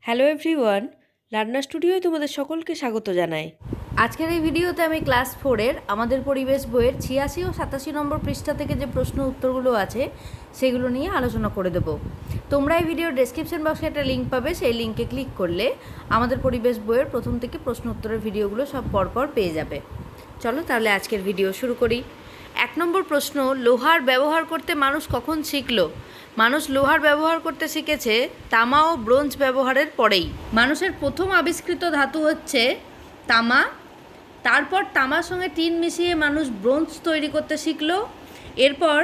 Hello everyone, রান্না স্টুডিওয় তোমাদের সকলকে স্বাগত জানাই। আজকের এই ভিডিওতে আমি ক্লাস 4-এর আমাদের পরিবেশ বইয়ের 86 ও 87 নম্বর পৃষ্ঠা থেকে যে প্রশ্ন উত্তরগুলো আছে সেগুলো নিয়ে আলোচনা করে দেব। তোমরা এই ভিডিওর ডেসক্রিপশন বক্সে একটা লিঙ্ক পাবে, সেই লিঙ্কে ক্লিক করলে আমাদের পরিবেশ বইয়ের প্রথম থেকে প্রশ্ন উত্তরের ভিডিওগুলো সব পরপর পেয়ে যাবে। চলো তাহলে আজকের ভিডিও শুরু করি। 1 নম্বর প্রশ্ন, লোহার ব্যবহার করতে মানুষ কখন শিখলো? মানুষ লোহার ব্যবহার করতে শিখেছে তামা ও ব্রোঞ্জ ব্যবহারের পরেই। মানুষের প্রথম আবিষ্কৃত ধাতু হচ্ছে তামা। তারপর তামার সঙ্গে টিন মিশিয়ে মানুষ ব্রোঞ্জ তৈরি করতে শিখলো। এরপর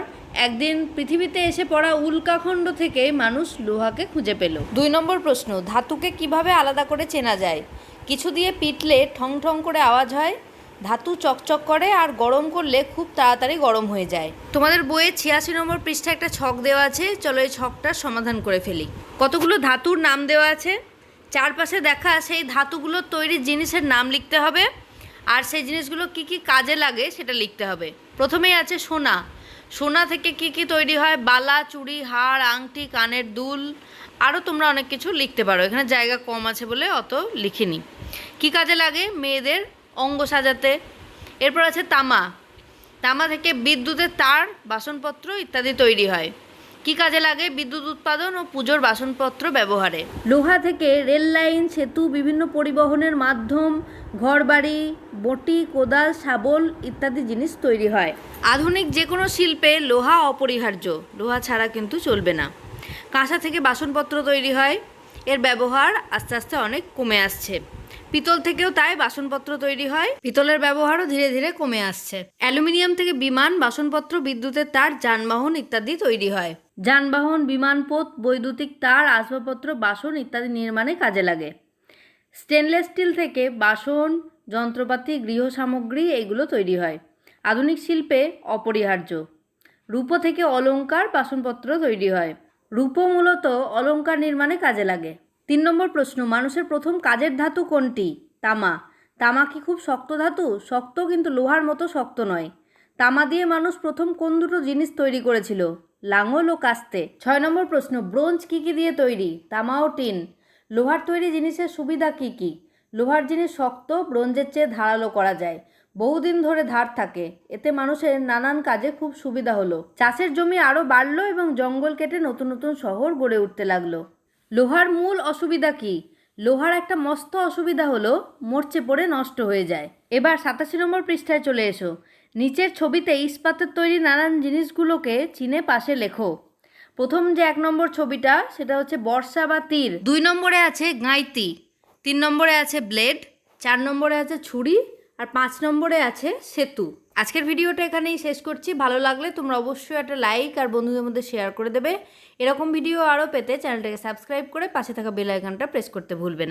একদিন পৃথিবীতে এসে পড়া উল্কাখণ্ড থেকে মানুষ লোহাকে খুঁজে পেল। 2 নম্বর প্রশ্ন, ধাতুকে কিভাবে আলাদা করে চেনা যায়? কিছু দিয়ে পিটলে ঠং ঠং করে আওয়াজ হয়, ধাতু চকচক করে আর গরম করলে খুব তাড়াতাড়ি গরম হয়ে যায়। তোমাদের বইয়ে 86 নম্বর পৃষ্ঠায় একটা ছক দেওয়া আছে, চলো এই ছকটার সমাধান করে ফেলি। কতগুলো ধাতুর নাম দেওয়া আছে, চারপাশে দেখা সেই ধাতুগুলোর তৈরি জিনিসের নাম লিখতে হবে আর সেই জিনিসগুলো কি কি কাজে লাগে সেটা লিখতে হবে। প্রথমেই আছে সোনা। সোনা থেকে কি কি তৈরি হয়? বালা, চুড়ি, হাড়, আংটি, কানের দুল, আরও তোমরা অনেক কিছু লিখতে পারো, এখানে জায়গা কম আছে বলে অত লিখিনি। কি কাজে লাগে? মেয়েদের অঙ্গ সাজাতে। এরপর আছে তামা। তামা থেকে বিদ্যুতের তার, বাসনপত্র ইত্যাদি তৈরি হয়। কি কাজে লাগে? বিদ্যুৎ উৎপাদন ও পুজোর বাসনপত্র ব্যবহারে। লোহা থেকে রেল লাইন, সেতু, বিভিন্ন পরিবহনের মাধ্যম, ঘরবাড়ি, বটি, কোদাল, শাবল ইত্যাদি জিনিস তৈরি হয়। আধুনিক যে কোনো শিল্পে লোহা অপরিহার্য, লোহা ছাড়া কিন্তু চলবে না। কাঁসা থেকে বাসনপত্র তৈরি হয়, এর ব্যবহার আস্তে আস্তে অনেক কমে আসছে। পিতল থেকেও তাই বাসনপত্র তৈরি হয়, পিতলের ব্যবহারও ধীরে ধীরে কমে আসছে। অ্যালুমিনিয়াম থেকে বিমান, বাসনপত্র, বিদ্যুতের তার, যানবাহন ইত্যাদি তৈরি হয়। যানবাহন, বিমানপথ, বৈদ্যুতিক তার, আসবাবপত্র, বাসন ইত্যাদি নির্মাণে কাজে লাগে। স্টেনলেস স্টিল থেকে বাসন, যন্ত্রপাতি, গৃহ সামগ্রী এগুলো তৈরি হয়, আধুনিক শিল্পে অপরিহার্য। রূপো থেকে অলংকার, বাসনপত্র তৈরি হয়। রূপো মূলত অলংকার নির্মাণে কাজে লাগে। 3 নম্বর প্রশ্ন, মানুষের প্রথম কাজের ধাতু কোনটি? তামা। তামা কি খুব শক্ত ধাতু? শক্ত, কিন্তু লোহার মতো শক্ত নয়। তামা দিয়ে মানুষ প্রথম কোন দুটো জিনিস তৈরি করেছিল? লাঙল ও কাস্তে। 6 নম্বর প্রশ্ন, ব্রোঞ্জ কি কি দিয়ে তৈরি? তামা ও টিন। লোহার তৈরি জিনিসের সুবিধা কি কি? লোহার জিনিস শক্ত, ব্রোঞ্জের চেয়ে ধারালো করা যায়, বহুদিন ধরে ধার থাকে, এতে মানুষের নানান কাজে খুব সুবিধা হলো। চাষের জমি আরও বাড়লো এবং জঙ্গল কেটে নতুন নতুন শহর গড়ে উঠতে লাগলো। লোহার মূল অসুবিধা কি? লোহার একটা মস্ত অসুবিধা হলো মরচে পড়ে নষ্ট হয়ে যায়। এবার 87 নম্বর পৃষ্ঠায় চলে এসো। নিচের ছবিতে ইস্পাতের তৈরি নানান জিনিসগুলোকে চিনে পাশে লেখো। প্রথম যে 1 নম্বর ছবিটা সেটা হচ্ছে বর্ষা বা তীর। 2 নম্বরে আছে গাঁইতি, 3 নম্বরে আছে ব্লেড, 4 নম্বরে আছে ছুরি আর 5 নম্বরে আছে সেতু। আজকের ভিডিওটা এখানেই শেষ করছি। ভালো লাগলে তোমরা অবশ্যই একটা লাইক আর বন্ধুদের মধ্যে শেয়ার করে দেবে। এরকম ভিডিও আরও পেতে চ্যানেলটাকে সাবস্ক্রাইব করে পাশে থাকা বেল আইকনটা প্রেস করতে ভুলবে না।